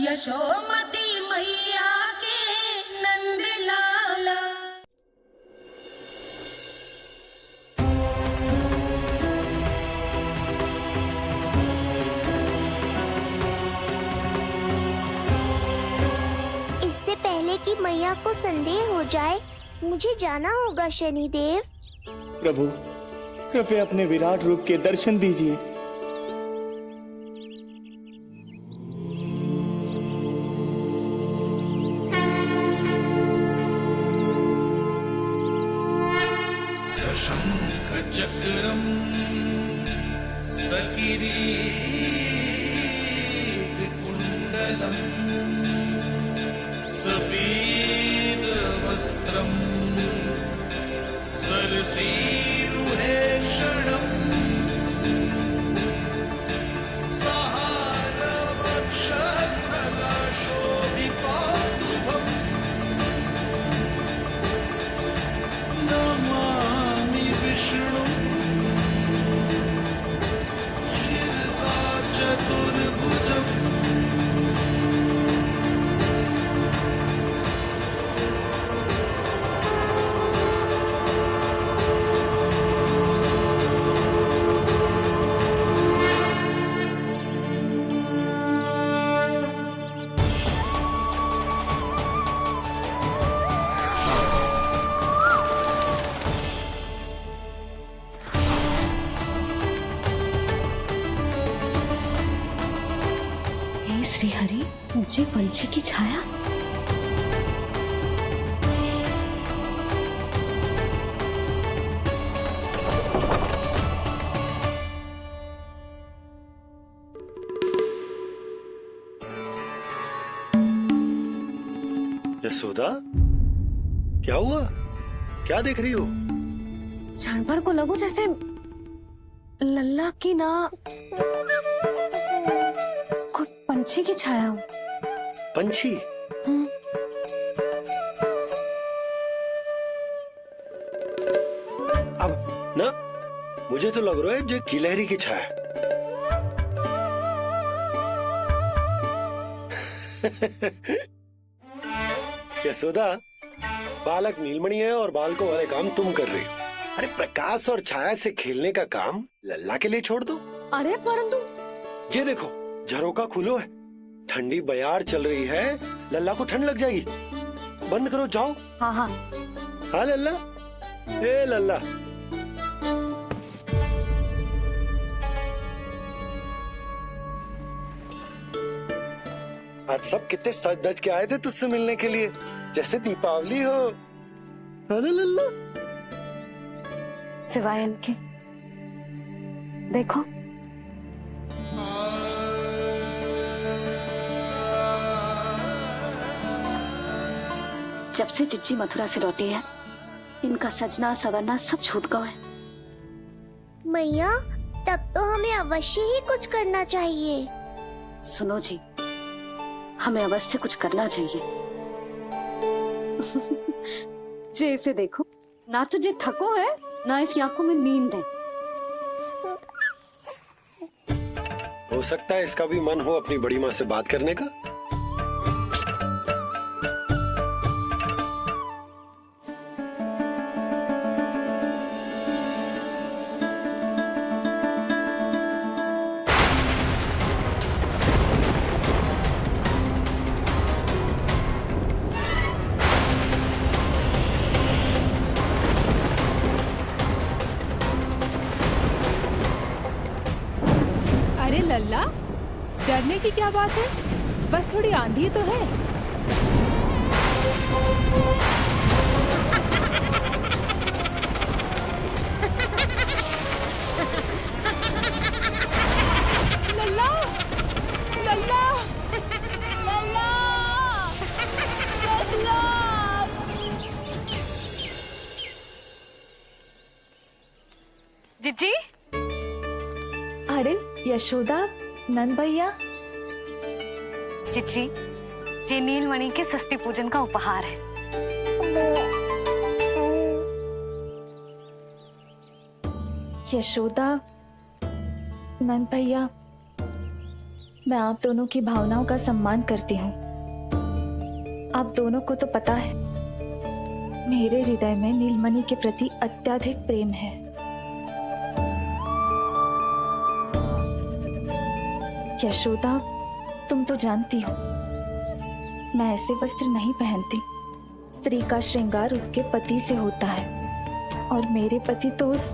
यशोमती मैया के नंद लाला। इससे पहले कि मैया को संदेह हो जाए, मुझे जाना होगा शनिदेव। प्रभु, कृपया अपने विराट रूप के दर्शन दीजिए। सशंख चक्रम सकिरीट कुंडलम सपीत वस्त्रम सरसीरुहेक्षणम सहारवक्षस्थलशोभितौस्तुभम् नमामि विष्णुं शिरसा चतुर्भुजम्। हे श्री हरि, मुझे पंछी की छाया। यशोदा, क्या हुआ? क्या देख रही हो? क्षण भर को लगो जैसे लल्ला की ना कोई पंछी की छाया हो। पंछी? अब ना, मुझे तो लग रहा है जो गिलहरी की छाया। यशोदा, बालक नीलमणि है और बालकों वाले काम तुम कर रही हो। अरे प्रकाश और छाया से खेलने का काम लल्ला के लिए छोड़ दो। अरे परंतु ये देखो, झरोका खुलो है, ठंडी बयार चल रही है, लल्ला को ठंड लग जाएगी। बंद करो, जाओ। हाँ हाँ। हाँ लल्ला, ए लल्ला। आज सब कितने सज धज के आए थे तुझसे मिलने के लिए, जैसे दीपावली हो। है ना लल्ला? सिवाय इनके देखो, जब से चिच्ची मथुरा से लौटी है, इनका सजना सवरना सब छूट गया है। मैया, तब तो हमें अवश्य ही कुछ करना चाहिए। सुनो जी, हमें अवश्य कुछ करना चाहिए। जे इसे देखो, ना तो जे थको है, ना इसकी आंखों में नींद है। हो सकता है इसका भी मन हो अपनी बड़ी माँ से बात करने का। अरे लल्ला, डरने की क्या बात है? बस थोड़ी आंधी तो है। लल्ला, लल्ला, लल्ला, लल्ला। जिज्जी, अरे यशोदा, नंद भैया। चिच्ची, ये नीलमणि के षष्ठी पूजन का उपहार है। यशोदा, नंद भैया, मैं आप दोनों की भावनाओं का सम्मान करती हूँ। आप दोनों को तो पता है मेरे हृदय में नीलमणि के प्रति अत्यधिक प्रेम है। यशोदा, तुम तो जानती हो मैं ऐसे वस्त्र नहीं पहनती। स्त्री का श्रृंगार उसके पति से होता है और मेरे पति तो उस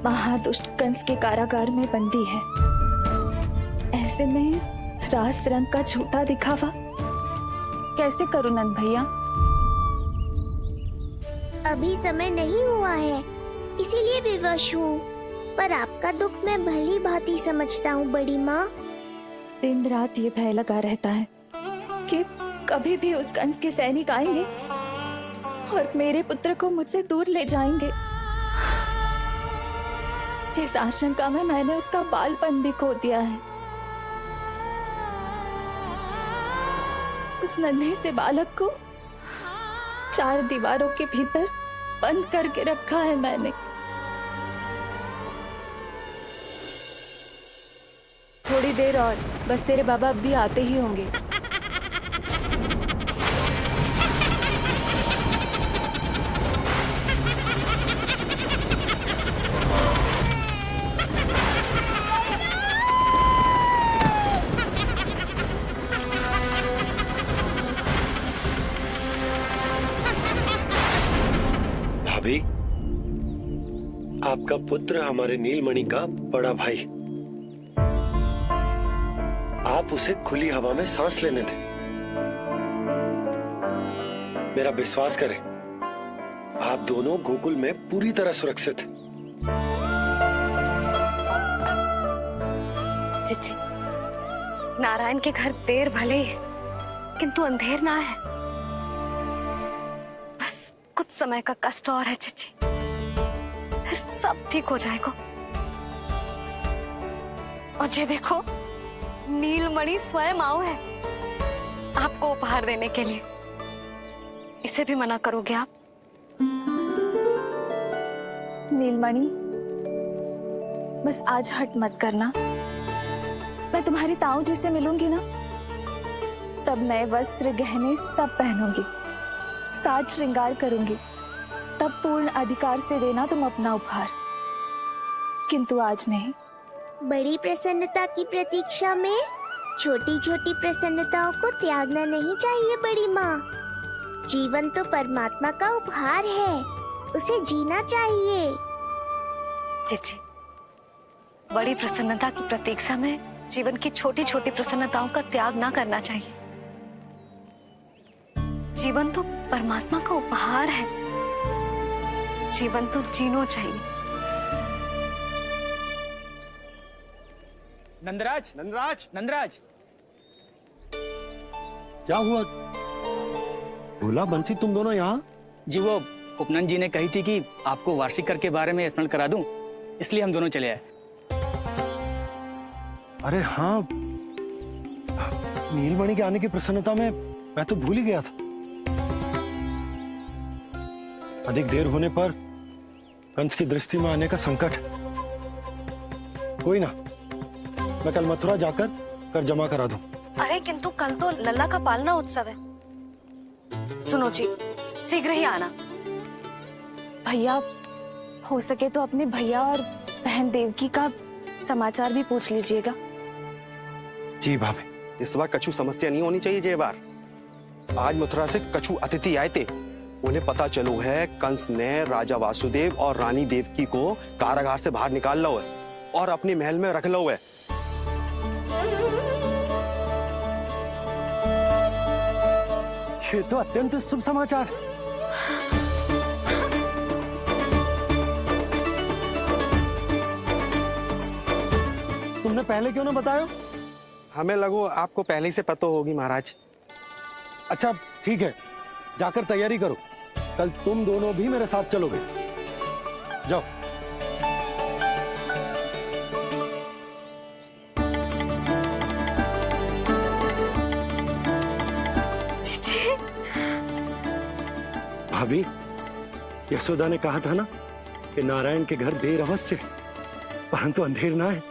महादुष्ट कंस के कारागार में बंदी है। ऐसे में इस रास रंग का झूठा दिखावा कैसे करूं नंद भैया? अभी समय नहीं हुआ है, इसीलिए विवश हूँ। पर आपका दुख मैं भली भांति समझता हूँ बड़ी माँ। दिन रात ये भय लगा रहता है कि कभी भी उस कंस के सैनिक आएंगे और मेरे पुत्र को मुझसे दूर ले जाएंगे। इस आशंका में मैंने उसका बालपन भी खो दिया है। उस नन्हे से बालक को 4 दीवारों के भीतर बंद करके रखा है मैंने। थोड़ी देर और, बस तेरे बाबा अब भी आते ही होंगे। भाभी, आपका पुत्र हमारे नीलमणि का बड़ा भाई। आप उसे खुली हवा में सांस लेने दें। मेरा विश्वास करें, आप दोनों गोकुल में पूरी तरह सुरक्षित हैं। चिच्ची, नारायण के घर देर भले ही है, किंतु अंधेर ना है। बस कुछ समय का कष्ट और है चिच्ची, फिर सब ठीक हो जाएगा। और ये देखो, नीलमणि स्वयं आओ है आपको उपहार देने के लिए। इसे भी मना करोगे आप? नीलमणि, बस आज हट मत करना। मैं तुम्हारी ताऊ जी से मिलूंगी ना, तब नए वस्त्र गहने सब पहनूंगी, साज श्रृंगार करूंगी, तब पूर्ण अधिकार से देना तुम अपना उपहार। किंतु आज नहीं। बड़ी प्रसन्नता की प्रतीक्षा में छोटी छोटी प्रसन्नताओं को त्यागना नहीं चाहिए बड़ी माँ। जीवन तो परमात्मा का उपहार है, उसे जीना चाहिए। चिच्ची, बड़ी प्रसन्नता की प्रतीक्षा में जीवन की छोटी छोटी प्रसन्नताओं का त्याग ना करना चाहिए। जीवन तो परमात्मा का उपहार है, जीवन तो जीना चाहिए। नंदराज, नंदराज, नंदराज, क्या हुआ? भोला, बंसी, तुम दोनों यहाँ? जी वो उपनंद जी ने कही थी कि आपको वार्षिक कर के बारे में स्मरण करा दूं, इसलिए हम दोनों चले आए। अरे हाँ, नीलमणि के आने की प्रसन्नता में मैं तो भूल ही गया था। अधिक देर होने पर कंस की दृष्टि में आने का संकट। कोई ना, मैं कल मथुरा जाकर कर जमा करा दूं। अरे किंतु कल तो लल्ला का पालना उत्सव है। सुनो जी, शीघ्र ही आना। भैया, हो सके तो अपने भैया और बहन देवकी का समाचार भी पूछ लीजिएगा। जी भाभी। इस बार कछु समस्या नहीं होनी चाहिए। ये बार आज मथुरा से कछु अतिथि आए थे, उन्हें पता चलो है कंस ने राजा वासुदेव और रानी देवकी को कारागार से बाहर निकाल लो है और अपने महल में रख लो है। ये तो अत्यंत शुभ समाचार। तुमने पहले क्यों ना बताया? हमें लगो आपको पहले से पता होगी महाराज। अच्छा ठीक है, जाकर तैयारी करो, कल तुम दोनों भी मेरे साथ चलोगे। जाओ। भाभी, यशोदा ने कहा था ना कि नारायण के घर देर अवश्य, परंतु अंधेर ना है।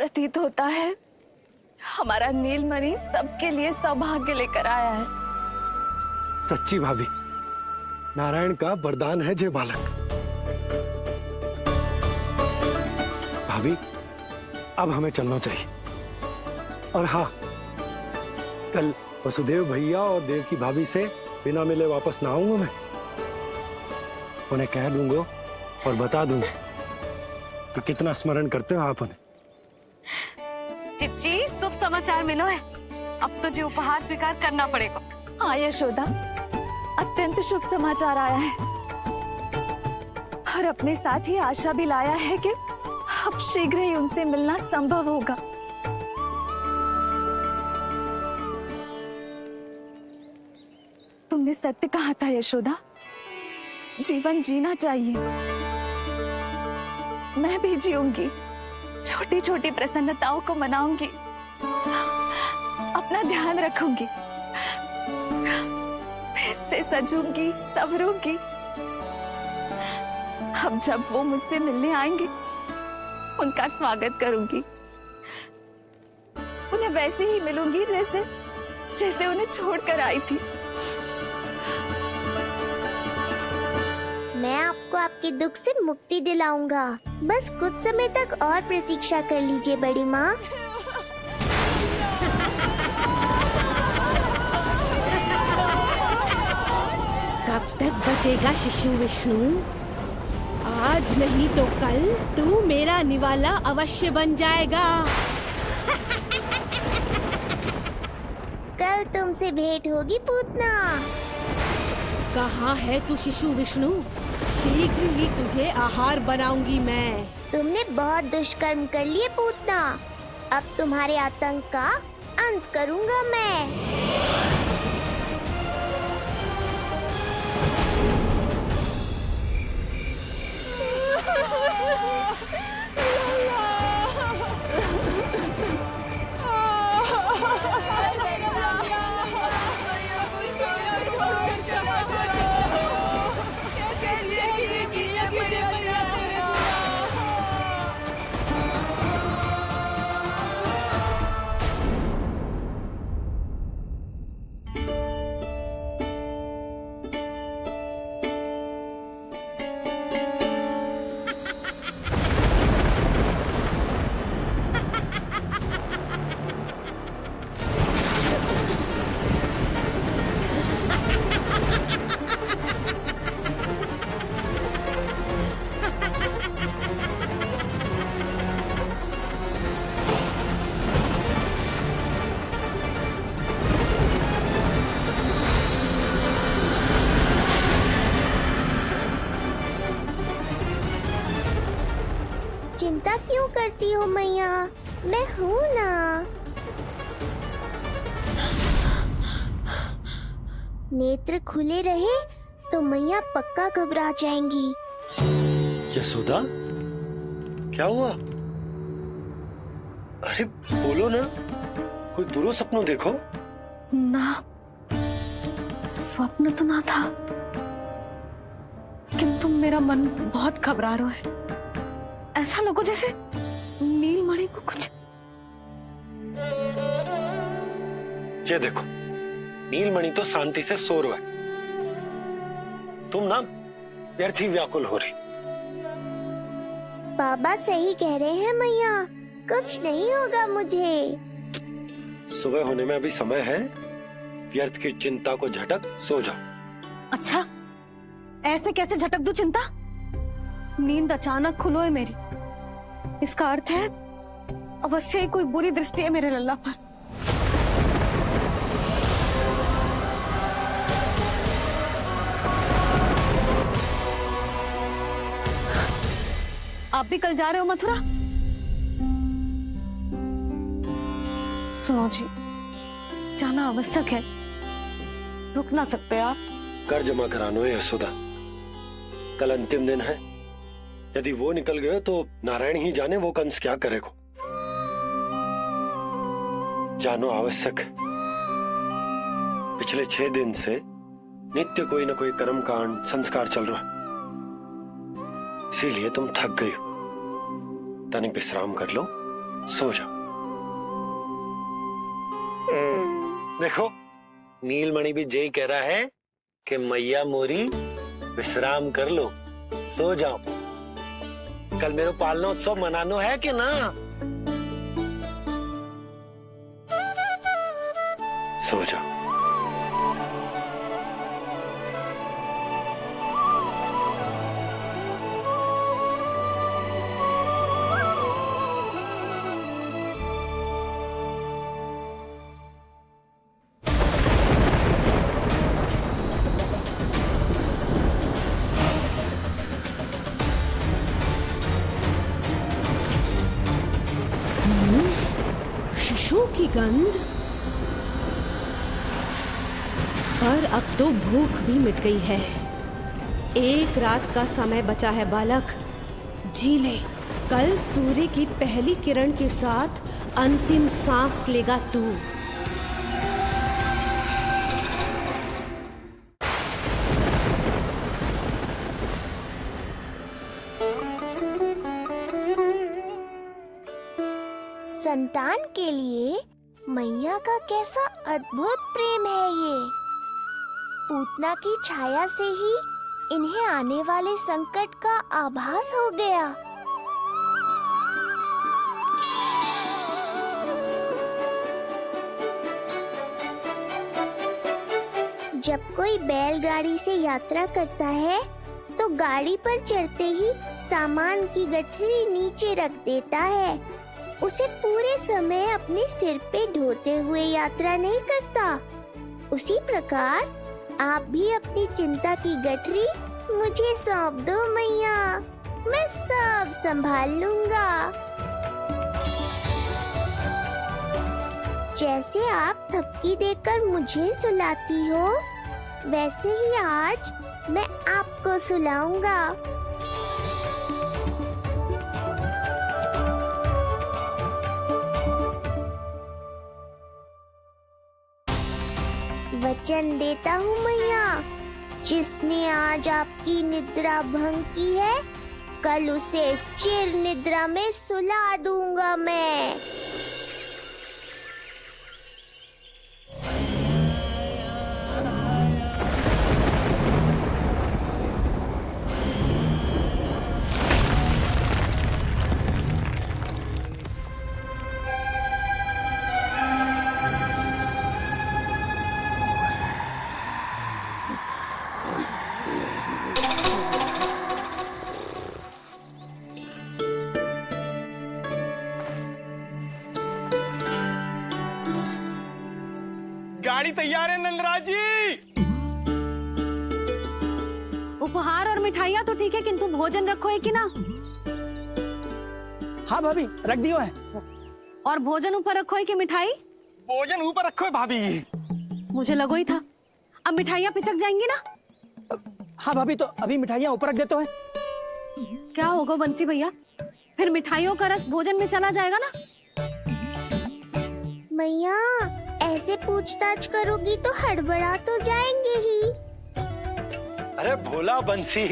प्रतीत होता है हमारा नीलमणि सबके लिए सौभाग्य लेकर आया है। सच्ची भाभी, नारायण का वरदान है जे बालक। भाभी, अब हमें चलना चाहिए। और हाँ, कल वसुदेव भैया और देव की भाभी से बिना मिले वापस ना आऊंगा मैं। उन्हें कह दूंगा और बता दूंगा कि कितना स्मरण करते हो आप उन्हें। चिच्ची, शुभ समाचार मिलो है। अब तुझे उपहार स्वीकार करना पड़ेगा। हाँ यशोदा, अत्यंत शुभ समाचार आया है और अपने साथ ही आशा भी लाया है कि अब शीघ्र ही उनसे मिलना संभव होगा। तुमने सत्य कहा था यशोदा, जीवन जीना चाहिए। मैं भी जीऊंगी, छोटी छोटी प्रसन्नताओं को मनाऊंगी, अपना ध्यान रखूंगी, फिर से सजूंगी, संवरूंगी। अब जब वो मुझसे मिलने आएंगे, उनका स्वागत करूंगी। उन्हें वैसे ही मिलूंगी जैसे उन्हें छोड़कर आई थी। मैं आपको आपके दुख से मुक्ति दिलाऊंगा। बस कुछ समय तक और प्रतीक्षा कर लीजिए बड़ी माँ। कब तक बचेगा शिशु विष्णु? आज नहीं तो कल तू मेरा निवाला अवश्य बन जाएगा। कल तुमसे भेंट होगी पूतना। कहाँ है तू शिशु विष्णु? शीघ्र ही तुझे आहार बनाऊंगी मैं। तुमने बहुत दुष्कर्म कर लिए पूतना। अब तुम्हारे आतंक का अंत करूंगा मैं। चिंता क्यों करती हो मैया? मैं हूँ ना। नेत्र खुले रहे तो मैया पक्का घबरा जाएंगी। यशोदा, क्या हुआ? अरे बोलो ना, कोई बुरा सपना देखो। ना, स्वप्न तो ना था, किंतु मेरा मन बहुत घबरा रहा है। ऐसा लगो जैसे नीलमणि को कुछ। ये देखो, नीलमणि तो शांति से सो रहा है। तुम ना व्यर्थ ही व्याकुल हो रही। बाबा सही कह रहे हैं मैया, कुछ नहीं होगा मुझे। सुबह होने में अभी समय है। व्यर्थ की चिंता को झटक सो जाओ। अच्छा, ऐसे कैसे झटक दूं चिंता? नींद अचानक खुलो है मेरी। इसका अर्थ है अवश्य ही कोई बुरी दृष्टि है मेरे लल्ला पर। आप भी कल जा रहे हो मथुरा? सुनो जी, जाना आवश्यक है, रुक ना सकते आप। कर जमा करानो है यशोदा, कल अंतिम दिन है। यदि वो निकल गए तो नारायण ही जाने वो कंस क्या करेगा। जानो आवश्यक। पिछले 6 दिन से नित्य कोई ना कोई कर्म कांड संस्कार चल रहा, इसीलिए तुम थक गई हो। तनिक विश्राम कर लो, सो जा। देखो नीलमणि भी यही कह रहा है कि मैया मोरी विश्राम कर लो, सो जाओ। कल मेरो पालना उत्सव मनानो है कि ना? सो जाओ। शिशु की गंध। पर अब तो भूख भी मिट गई है। एक रात का समय बचा है बालक, जी ले। कल सूर्य की पहली किरण के साथ अंतिम सांस लेगा तू। संतान के लिए मैया का कैसा अद्भुत प्रेम है ये। पूतना की छाया से ही इन्हें आने वाले संकट का आभास हो गया। जब कोई बैलगाड़ी से यात्रा करता है तो गाड़ी पर चढ़ते ही सामान की गठरी नीचे रख देता है। उसे पूरे समय अपने सिर पे ढोते हुए यात्रा नहीं करता। उसी प्रकार आप भी अपनी चिंता की गठरी मुझे सौंप दो मैया, मैं सब संभाल लूंगा। जैसे आप थपकी देकर मुझे सुलाती हो, वैसे ही आज मैं आपको सुलाऊंगा। वचन देता हूँ मैया, जिसने आज आपकी निद्रा भंग की है, कल उसे चिर निद्रा में सुला दूंगा मैं। गाड़ी तैयार है नंदराज जी। उपहार और मिठाइयाँ तो ठीक है, किंतु भोजन रखो है कि ना? हाँ भाभी, रख दियो है। और भोजन ऊपर रखो है कि मिठाई? भोजन ऊपर रखो है भाभी। मुझे लगो ही था, अब मिठाइयाँ पिचक जाएंगी ना? हाँ भाभी, तो अभी मिठाइयाँ ऊपर रख देते हैं। क्या होगा बंसी भैया, फिर मिठाइयों का रस भोजन में चला जाएगा ना? मैया ऐसे पूछताछ करोगी तो हड़बड़ा तो जाएंगे ही। अरे भोला बंसी,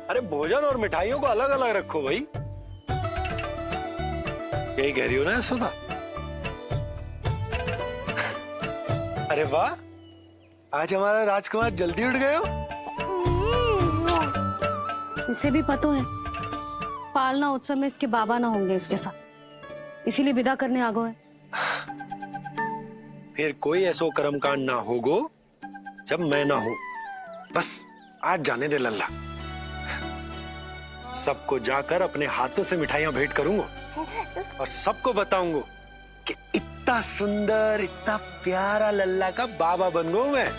अरे भोजन और मिठाइयों को अलग अलग रखो भाई। यही कह रही हो ना सुधा? अरे वाह, आज हमारा राजकुमार जल्दी उठ गए हो। इसे भी पता है पालना उत्सव में इसके बाबा ना होंगे इसके साथ, इसीलिए विदा करने आ गए है। फिर कोई ऐसो कर्मकांड ना होगो जब मैं ना हूं। बस आज जाने दे लल्ला, सबको जाकर अपने हाथों से मिठाइयां भेंट करूंगा और सबको बताऊंगा कि इतना सुंदर, इतना प्यारा लल्ला का बाबा बन गया मैं।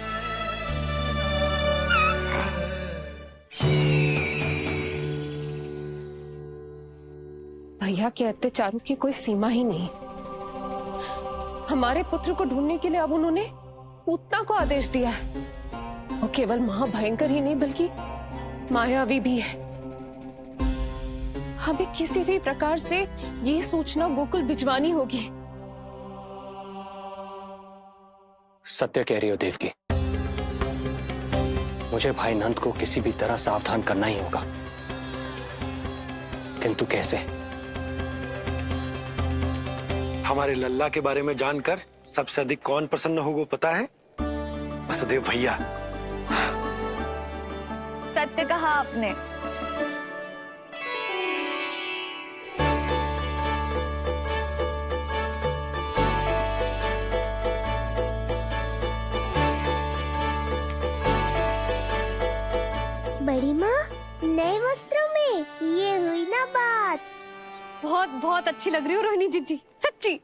भैया के अत्याचारों की कोई सीमा ही नहीं। हमारे पुत्र को ढूंढने के लिए अब उन्होंने पूतना को आदेश दिया है। वो केवल महाभयंकर ही नहीं बल्कि मायावी भी है। हमें किसी भी प्रकार से ये सूचना गोकुल भिजवानी होगी। सत्य कह रही हो देवकी, मुझे भाई नंद को किसी भी तरह सावधान करना ही होगा, किंतु कैसे? हमारे लल्ला के बारे में जानकर सबसे अधिक कौन प्रसन्न होगा पता है? वसुदेव भैया। सत्य कहा आपने। बड़ी माँ, नए वस्त्रों में ये हुई ना बात। बहुत बहुत अच्छी लग रही हो रोहिणी जीजी, सच्ची।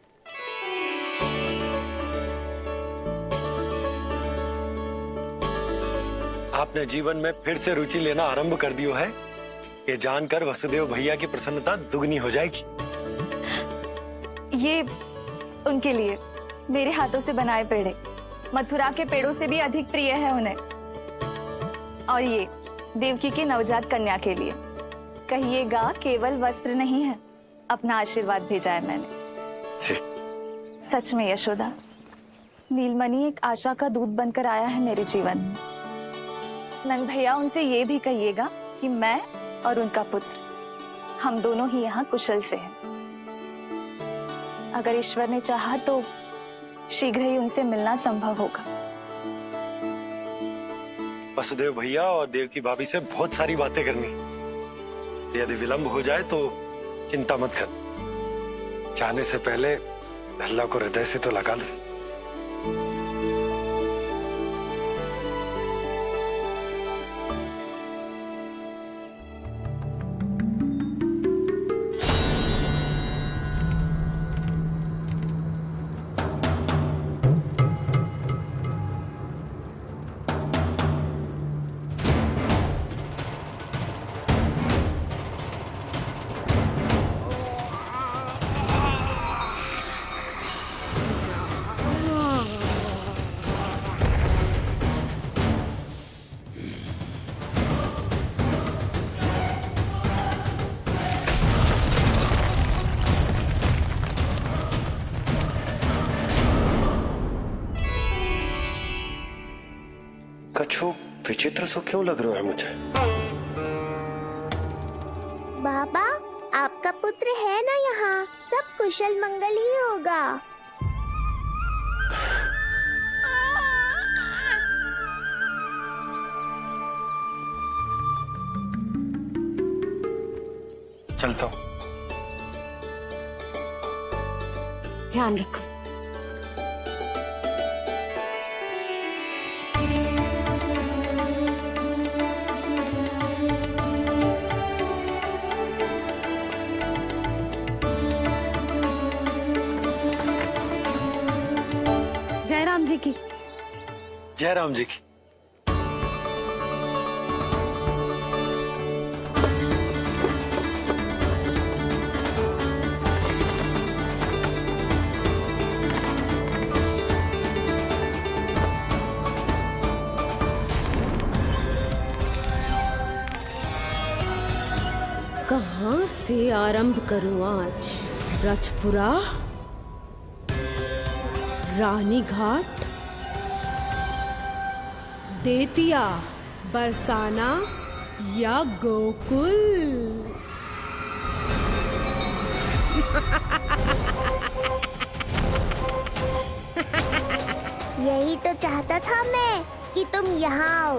आपने जीवन में फिर से रुचि लेना आरंभ कर दियो है। ये जानकर वसुदेव भैया की प्रसन्नता दुगनी हो जाएगी। ये उनके लिए मेरे हाथों से बनाए पेड़े मथुरा के पेड़ों से भी अधिक प्रिय है उन्हें। और ये देवकी की नवजात कन्या के लिए कहिएगा केवल वस्त्र नहीं है, अपना आशीर्वाद भेजा है मैंने। जी। सच में यशोदा, नीलमणि एक आशा का दूत बनकर आया है मेरे जीवन में। नंद भैया, उनसे ये भी कहिएगा कि मैं और उनका पुत्र हम दोनों ही यहाँ कुशल से हैं। अगर ईश्वर ने चाहा तो शीघ्र ही उनसे मिलना संभव होगा। वसुदेव भैया और देवकी भाभी से बहुत सारी बातें करनी। यदि विलंब हो जाए तो चिंता मत कर। जाने से पहले अल्लाह को हृदय से तो लगा लो। कछु विचित्र सो क्यों लग रहा है मुझे? बाबा, आपका पुत्र है ना यहाँ, सब कुशल मंगल ही होगा। चलता हूँ। ध्यान रखो। जय राम जी की। जय राम जी की। कहाँ से आरंभ करूं आज? रजपुरा, रानी घाट, देतिया, बरसाना या गोकुल? यही तो चाहता था मैं कि तुम यहाँ आओ।